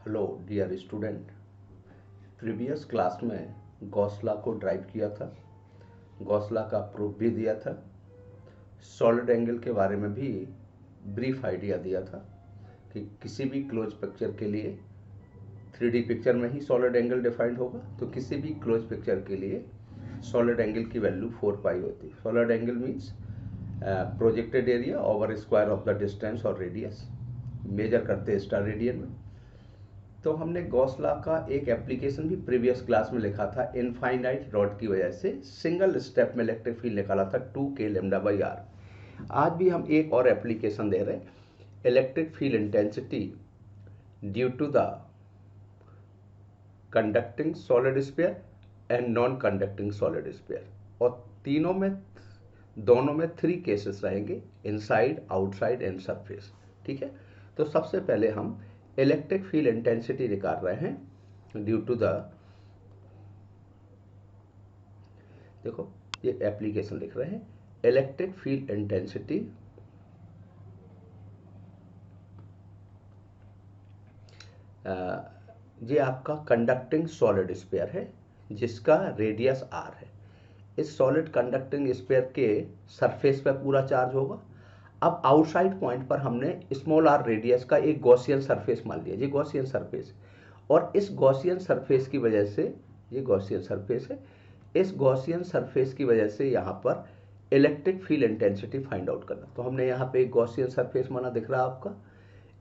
Hello dear student, previous class में Gauss law को derive किया था, गॉस लॉ का प्रूफ भी दिया था, सॉलिड एंगल के बारे में भी ब्रीफ आइडिया दिया था कि किसी भी क्लोज पिक्चर के लिए 3D पिक्चर में ही सॉलिड एंगल डिफाइंड होगा, तो किसी भी क्लोज पिक्चर के लिए सॉलिड एंगल की वैल्यू 4 पाई होती है। Solid angle means projected area over square of the distance और रेडियस, मेजर करते हैं स्टार रेडियन में। तो हमने गॉस लॉ का एक एप्लीकेशन भी प्रीवियस क्लास में लिखा था। इनफाइनाइट रॉड की वजह से सिंगल स्टेप में इलेक्ट्रिक फील्ड निकाला था 2k λ/r। आज भी हम एक और एप्लीकेशन दे रहे हैं, electric field intensity due to the conducting solid sphere and non conducting solid sphere. और दोनों में 3 केसेस रहेंगे, इनसाइड, आउटसाइड एंड सरफेस। ठीक है, तो सबसे पहले हम इलेक्ट्रिक फील्ड इंटेंसिटी निकाल रहे हैं ड्यू टू द, देखो ये एप्लीकेशन लिख रहे हैं, इलेक्ट्रिक फील्ड इंटेंसिटी ये आपका कंडक्टिंग सॉलिड स्फीयर है जिसका रेडियस r है। इस सॉलिड कंडक्टिंग स्फीयर के सरफेस पर पूरा चार्ज होगा। अब आउटसाइड पॉइंट पर हमने स्मॉल r रेडियस का एक गॉसियन सरफेस मान लिया, ये गॉसियन सरफेस, और इस गॉसियन सरफेस की वजह से, ये गॉसियन सरफेस है, इस गॉसियन सरफेस की वजह से यहाँ पर electric field intensity find out करना। तो हमने यहाँ पे एक गॉसियन सरफेस माना, दिख रहा है आपका।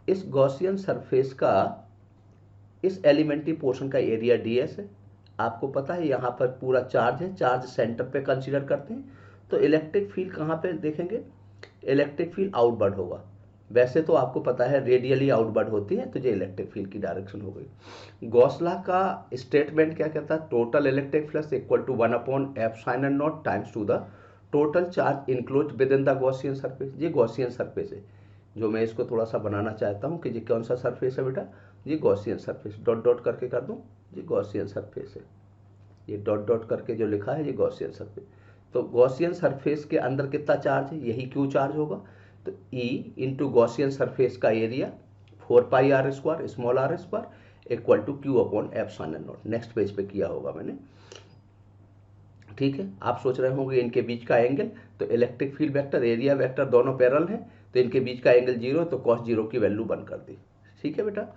इस गॉसियन सरफेस का इस एलिमेंट्री पोर्शन का एरिया ds है। आपको पता है यहाँ पर पूरा चार्ज है, चार्ज सेंटर पे कंसीडर करते हैं। तो इलेक्ट्रिक फील्ड कहाँ पे देखेंगे, इलेक्ट्रिक फील्ड आउटवर्ड होगा। वैसे तो आपको पता है रेडियली आउटवर्ड होती है, तो ये इलेक्ट्रिक फील्ड की डायरेक्शन हो गई। गॉस लॉ का स्टेटमेंट क्या कहता है, total electric flux equal to 1/ε0 times to the total charge enclose within the Gaussian surface. ये गॉसियन सरफेस है, जो मैं इसको थोड़ा सा बनाना चाहता हूँ कि ये कौन सा सरफेस है बेटा, ये गॉसियन सरफेस, डॉट डॉट करके कर दूं, ये गॉसियन सरफेस है, ये डॉट डॉट करके जो लिखा है ये गॉसियन सरफेस। तो गॉसियन सरफेस के अंदर कितना चार्ज है, यही क्यू चार्ज होगा। तो E इंटू गॉसियन सरफेस का area 4πr² small r² equal to Q/ε0। Next page पे किया होगा मैंने। ठीक है, आप सोच रहे होंगे इनके बीच का एंगल, तो electric field vector, area vector दोनों पैरेलल हैं, तो इनके बीच का एंगल 0, तो cos 0 की वैल्यू 1 कर दी। ठीक है बेटा,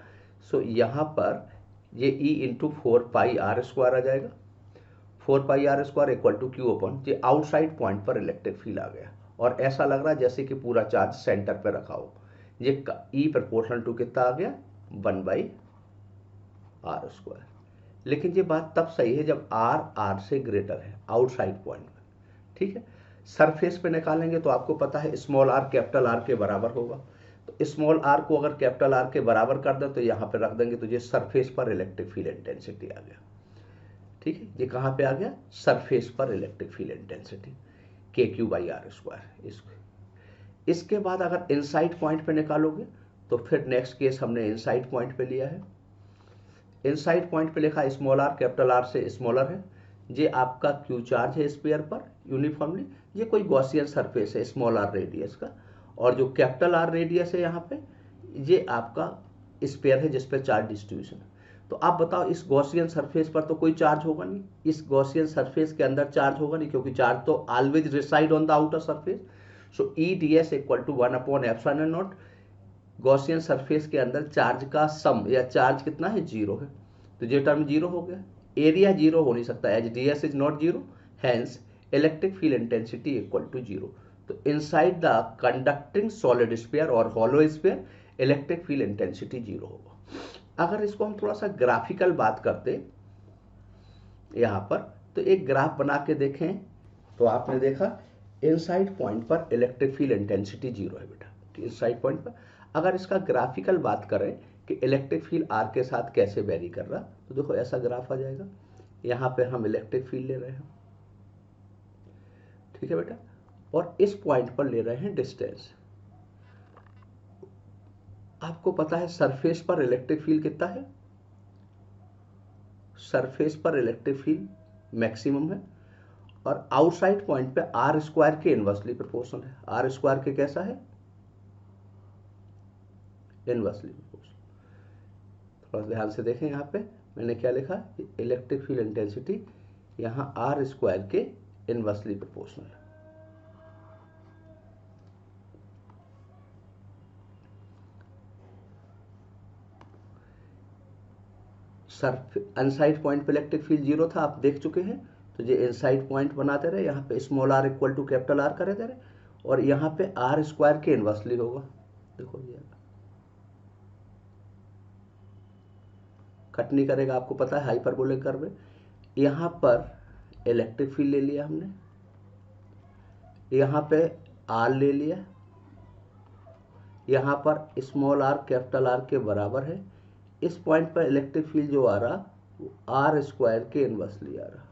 सो यहाँ पर ये E इंटू 4πr² आ जाएगा, 4πr² इक्वल टू Q/, ये आउटसाइड पॉइंट पर इलेक्ट्रिक फील्ड आ गया, और ऐसा लग रहा है जैसे कि पूरा चार्ज सेंटर पे रखा हो। ये E प्रोपोर्शनल टू कितना आ गया, 1/r²। लेकिन ये बात तब सही है जब r से ग्रेटर है, आउटसाइड पॉइंट में। ठीक है, सरफेस पे निकालेंगे तो आपको पता है स्मॉल r कैपिटल R के बराबर होगा। तो स्मॉल r को अगर कैपिटल R के बराबर कर दें तो यहाँ पे रख देंगे, तो ये सरफेस पर इलेक्ट्रिक फील्ड इंटेंसिटी आ गया। ठीक है, ये कहाँ पे आ गया, सरफेस पर इलेक्ट्रिक फील्ड इंटेंसिटी KQ/r²। इसके बाद अगर इनसाइड पॉइंट पे निकालोगे तो फिर नेक्स्ट केस हमने इनसाइड पॉइंट पे लिया है। इनसाइड पॉइंट पे लिखा स्मॉल r कैपिटल R से स्मॉलर है, ये आपका क्यू चार्ज है स्फीयर पर यूनिफॉर्मली। ये कोई गॉसियन सरफेस है स्मॉल r रेडियस का, और जो कैपिटल R रेडियस है यहाँ पे, ये आपका स्फीयर है जिस पे चार्ज डिस्ट्रीब्यूशन है। तो आप बताओ, इस गॉसियन सरफेस पर तो कोई चार्ज होगा नहीं, इस गॉसियन सरफेस के अंदर चार्ज होगा नहीं, क्योंकि चार्ज तो always reside on the outer surface. So EdS equal to 1/ε0। Gaussian surface के अंदर चार्ज का सम या चार्ज कितना है, 0 है, तो ये टर्म 0 हो गया। एरिया 0 हो नहीं सकता, as ds is not 0, hence electric field intensity equal to 0। तो inside the conducting solid sphere और hollow sphere electric field intensity 0 होगा। अगर इसको हम थोड़ा सा ग्राफिकल बात करते यहाँ पर, तो एक ग्राफ बना के देखें तो आपने देखा इनसाइड पॉइंट पर इलेक्ट्रिक फील्ड इंटेंसिटी 0 है बेटा, इनसाइड पॉइंट पर। अगर इसका ग्राफिकल बात करें कि इलेक्ट्रिक फील्ड R के साथ कैसे वेरी कर रहा, तो देखो ऐसा ग्राफ आ जाएगा। यहाँ पे हम इलेक्ट्रिक फील्ड ले रहे हैं, ठीक है बेटा, और इस पॉइंट पर ले रहे हैं डिस्टेंस। आपको पता है सरफेस पर इलेक्ट्रिक फील्ड कितना है, सरफेस पर इलेक्ट्रिक फील्ड मैक्सिमम है, और आउटसाइड पॉइंट पे r² के इनवर्सली प्रोपोर्शनल है। r² के कैसा है, इनवर्सली प्रोपोर्शनल। थोड़ा ध्यान से देखें, यहाँ पे मैंने क्या लिखा, इलेक्ट्रिक फील्ड इंटेंसिटी यहाँ आर स्क्वायर के इनवर्सली प्रोपोर्शनल है। अनसाइड पॉइंट पे इलेक्ट्रिक फील्ड 0 था, आप देख चुके हैं। तो ये इनसाइड पॉइंट बनाते रहे, यहाँ पे small R equal to capital R करे दे रहे, और यहाँ पे आर स्क्वायर के इनवर्सली होगा। देखो ये कट नहीं करेगा, आपको पता है हाइपरबोलिक कर्व में। यहाँ पर इलेक्ट्रिक फील्ड ले लिया हमने, यहाँ पे आर ले लिया, यहाँ पर स्मॉल आर कैपिटल आर के बराबर है। इस पॉइंट पर इलेक्ट्रिक फील्ड जो आ रहा वो आर स्क्वायर के इनवर्सली आ रहा।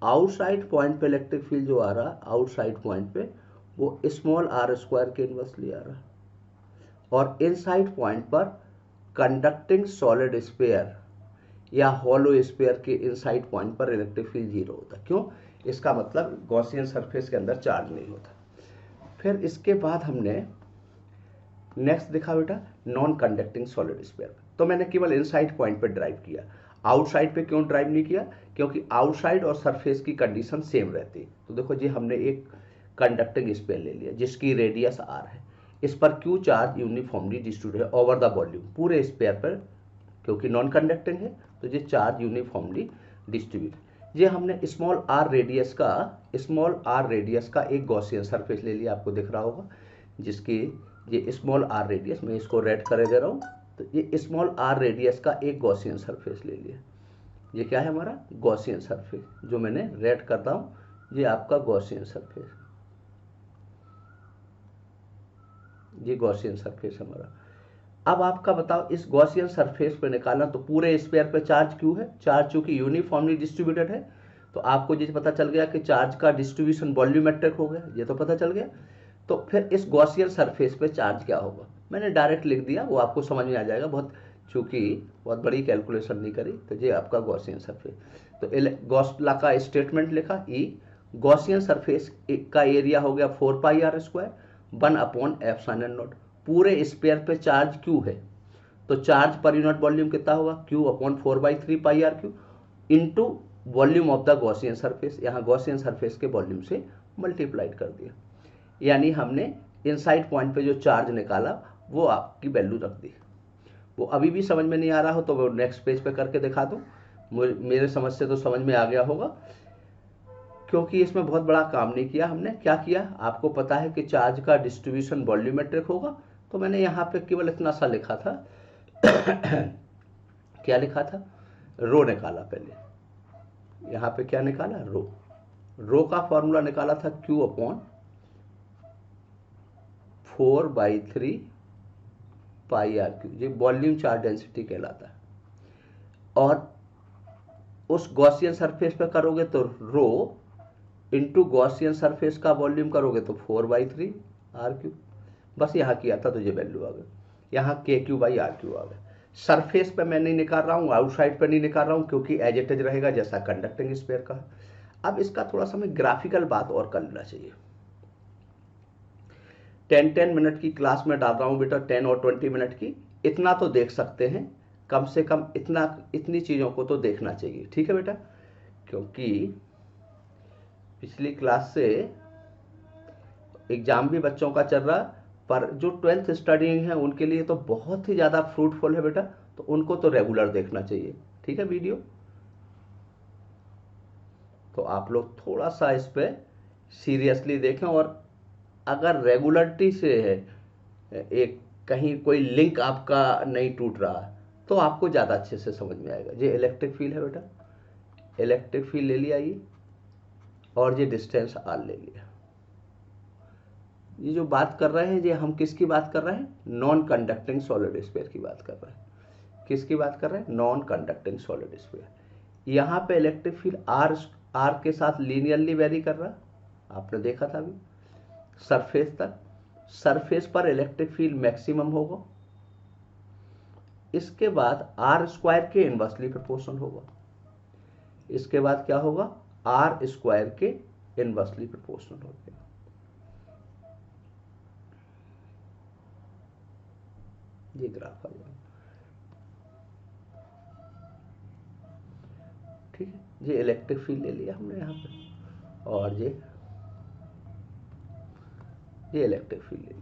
आउटसाइड पॉइंट पे इलेक्ट्रिक फील्ड जो आ रहा, आउटसाइड पॉइंट पे वो स्मॉल आर स्क्वायर के इनवर्सली आ रहा। और इनसाइड पॉइंट पर कंडक्टिंग सॉलिड स्फीयर या हॉलो स्फीयर के इनसाइड पॉइंट पर इलेक्ट्रिक फील्ड 0 होता। क्यों? इसका मतलब गॉसियन सरफेस के अंदर चार्ज नहीं होता। फिर इसके बाद हमने नेक्स्ट देखा बेटा नॉन कंडक्टिंग सॉलिड स्फीयर। तो मैंने केवल इनसाइड पॉइंट पर ड्राइव किया, आउटसाइड पे क्यों ड्राइव नहीं किया? क्योंकि आउटसाइड और सरफेस की कंडीशन सेम रहती। तो देखो जी, हमने एक कंडक्टिंग स्फीयर ले लिया जिसकी रेडियस आर है, इस पर क्यू चार्ज यूनिफॉर्मली डिस्ट्रीब्यूटेड है ओवर द वॉल्यूम, पूरे स्फीयर पर, क्योंकि नॉन कंडक्टिंग है तो ये चार्ज यूनिफॉर्मली डिस्ट्रीब्यूट। ये हमने स्मॉल आर रेडियस का एक गॉसियन सरफेस ले लिया, आपको दिख रहा होगा, जिसकी ये स्मॉल आर रेडियस, मैं इसको रेड करे दे रहा हूँ। तो ये स्मॉल आर रेडियस का एक गॉसियन सरफेस ले लिया। ये क्या है हमारा गॉसियन सरफेस, जो मैंने रेड करता हूँ, ये आपका गॉसियन सरफेस, ये गॉसियन सरफेस हमारा। अब आपका बताओ, इस गॉसियन सरफेस पे निकालना, तो पूरे स्फीयर पे चार्ज क्यों है? चार्ज चूंकि यूनिफॉर्मली डिस्ट्रीब्यूटेड है, तो आपको ये पता चल गया कि चार्ज का डिस्ट्रीब्यूशन वॉल्यूमेट्रिक हो गया, ये तो पता चल गया। तो फिर इस गॉसियन सरफेस पे चार्ज क्या होगा, मैंने डायरेक्ट लिख दिया, वो आपको समझ में आ जाएगा, चूंकि बहुत बड़ी कैलकुलेशन नहीं करी। तो ये आपका गॉसियन सरफेस, तो गॉस लॉ का स्टेटमेंट लिखा, ई गॉसियन सरफेस का एरिया हो गया 4πr² 1/ε0। पूरे स्फीयर पे चार्ज क्यू है, तो चार्ज पर यूनिट वॉल्यूम कितना होगा, Q/4/3πr³ into volume of the Gaussian surface, यहाँ गॉसियन सरफेस के वॉल्यूम से मल्टीप्लाइड कर दिया। यानी हमने इनसाइड पॉइंट पे जो चार्ज निकाला वो आपकी वैल्यू रख दी। वो अभी भी समझ में नहीं आ रहा हो तो वो नेक्स्ट पेज पे करके दिखा दूँ, मेरे समझ से तो समझ में आ गया होगा, क्योंकि इसमें बहुत बड़ा काम नहीं किया हमने। क्या किया, आपको पता है कि चार्ज का डिस्ट्रीब्यूशन वॉल्यूमेट्रिक होगा, तो मैंने यहाँ पे केवल इतना सा लिखा था क्या लिखा था, रो निकाला पहले। यहाँ पे क्या निकाला, रो का फॉर्मूला निकाला था Q/4/3πr³, ये वॉल्यूम चार्ज डेंसिटी कहलाता है। और उस गॉसियन सरफेस पे करोगे तो रो इंटू गॉसियन सरफेस का वॉल्यूम करोगे तो 4/3r³। बस यहाँ किया था तो ये वैल्यू आ गई, यहाँ KQ/r³ आ गया। सरफेस पे मैं नहीं निकाल रहा हूँ, आउटसाइड पे नहीं निकाल रहा हूँ, क्योंकि एज इट इज रहेगा जैसा कंडक्टिंग स्फीयर का। अब इसका थोड़ा सा मैं ग्राफिकल बात और कर लेना चाहिए। 10 मिनट की क्लास में डाल रहा हूँ बेटा, 10 और 20 मिनट की, इतना तो देख सकते हैं, कम से कम इतनी चीज़ों को तो देखना चाहिए, ठीक है बेटा। क्योंकि पिछली क्लास से एग्जाम भी बच्चों का चल रहा, पर जो 12th स्टडिंग है उनके लिए तो बहुत ही ज़्यादा फ्रूटफुल है बेटा, तो उनको तो रेगुलर देखना चाहिए, ठीक है वीडियो। तो आप लोग थोड़ा सा इस पे सीरियसली देखें, और अगर रेगुलरिटी से है, एक कहीं कोई लिंक आपका नहीं टूट रहा, तो आपको ज़्यादा अच्छे से समझ में आएगा। ये इलेक्ट्रिक फील्ड है बेटा, इलेक्ट्रिक फील्ड ले लिया ये, और ये डिस्टेंस आर ले लिया। ये जो बात कर रहे हैं, ये हम किसकी बात कर रहे हैं, नॉन कंडक्टिंग सॉलिड स्फीयर की बात कर रहे हैं। किसकी बात कर रहे हैं, नॉन कंडक्टिंग सॉलिड स्फीयर। यहाँ पे इलेक्ट्रिक फील्ड आर के साथ लीनियरली वेरी कर रहा, आपने देखा था अभी, सरफेस तक। सरफेस पर इलेक्ट्रिक फील्ड मैक्सिमम होगा, इसके बाद r² के इनवर्सली प्रोपोर्शनल होगा। इसके बाद क्या होगा, r² के इनवर्सली प्रोपोर्शनल हो गया। ये ग्राफ आ जाएगा। ठीक है, ये इलेक्ट्रिक फील्ड ले लिया हमने यहाँ पे, और ये इलेक्ट्रिक फील्ड ले लिया।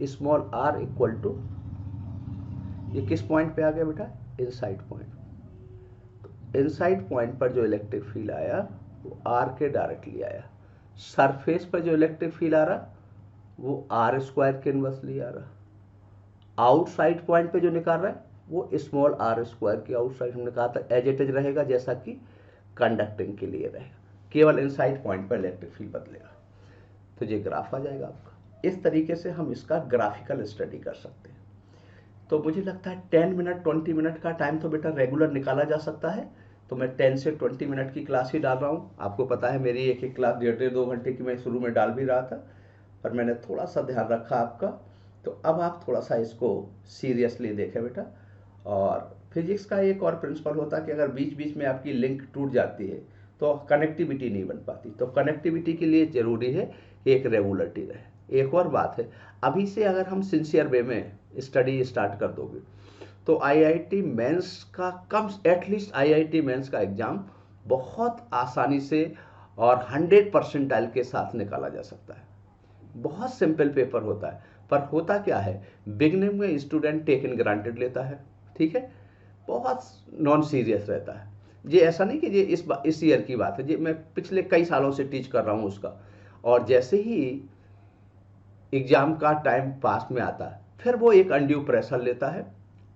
स्मॉल r इक्वल टू, ये किस पॉइंट पे आ गया बेटा, इनसाइड पॉइंट। तो इनसाइड पॉइंट पर जो इलेक्ट्रिक फील्ड आया वो r के डायरेक्टली आया। सरफेस पर जो इलेक्ट्रिक फील्ड आ रहा वो r स्क्वायर के इनवर्सली आ रहा। आउटसाइड पॉइंट पे जो निकाल रहा है वो स्मॉल r स्क्वायर की आउटसाइड, हमने कहा था एज इट इज रहेगा जैसा कि कंडक्टिंग के लिए रहेगा, केवल इनसाइड पॉइंट पर इलेक्ट्रिक फील्ड बदलेगा। तो ये ग्राफ आ जाएगा आपका। इस तरीके से हम इसका ग्राफिकल स्टडी कर सकते हैं। तो मुझे लगता है 10 मिनट 20 मिनट का टाइम तो बेटा रेगुलर निकाला जा सकता है। तो मैं 10 से 20 मिनट की क्लास ही डाल रहा हूँ। आपको पता है मेरी एक क्लास 1.5-2 घंटे की मैं शुरू में डाल भी रहा था, पर मैंने थोड़ा सा ध्यान रखा आपका। तो अब आप थोड़ा सा इसको सीरियसली देखें बेटा। और फिजिक्स का एक और प्रिंसिपल होता है कि अगर बीच बीच में आपकी लिंक टूट जाती है तो कनेक्टिविटी नहीं बन पाती। तो कनेक्टिविटी के लिए ज़रूरी है कि एक रेगुलरिटी रहे। एक और बात है, अभी से अगर हम सिंसियर वे में स्टडी स्टार्ट कर दोगे तो आईआईटी मेंस का एटलीस्ट आईआईटी मेंस का एग्ज़ाम बहुत आसानी से और 100 परसेंटाइल के साथ निकाला जा सकता है। बहुत सिंपल पेपर होता है, पर होता क्या है, बिगनिंग में स्टूडेंट टेक इन ग्रांटेड लेता है, ठीक है, बहुत नॉन सीरियस रहता है। ये ऐसा नहीं कि ये इस ईयर की बात है, ये मैं पिछले कई सालों से टीच कर रहा हूँ उसका। और जैसे ही एग्ज़ाम का टाइम पास में आता है फिर वो एक अनड्यू प्रेशर लेता है,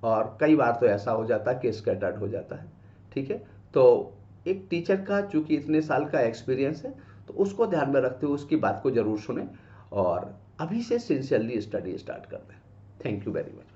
और कई बार तो ऐसा हो जाता है कि स्कैटर्ड हो जाता है, ठीक है। तो एक टीचर का चूंकि इतने साल का एक्सपीरियंस है तो उसको ध्यान में रखते हुए उसकी बात को ज़रूर सुने और अभी से सिंसियरली स्टडी स्टार्ट कर दें। Thank you very much.